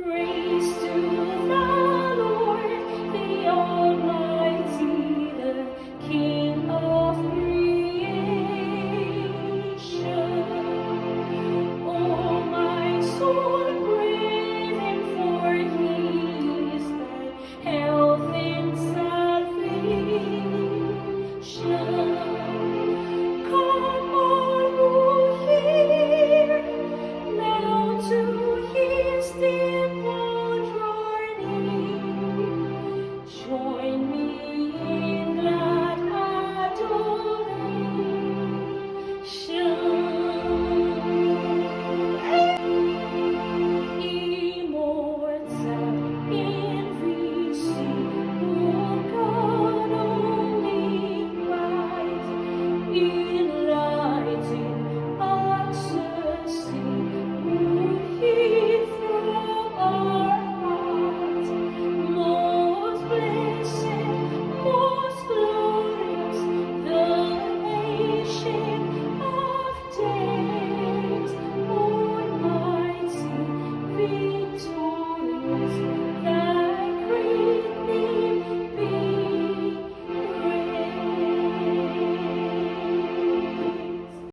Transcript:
Praise to the Lord, the Almighty, the King of creation. Oh, my soul, praise Him, for He is thy health and salvation. Come all who hear, now to His temple.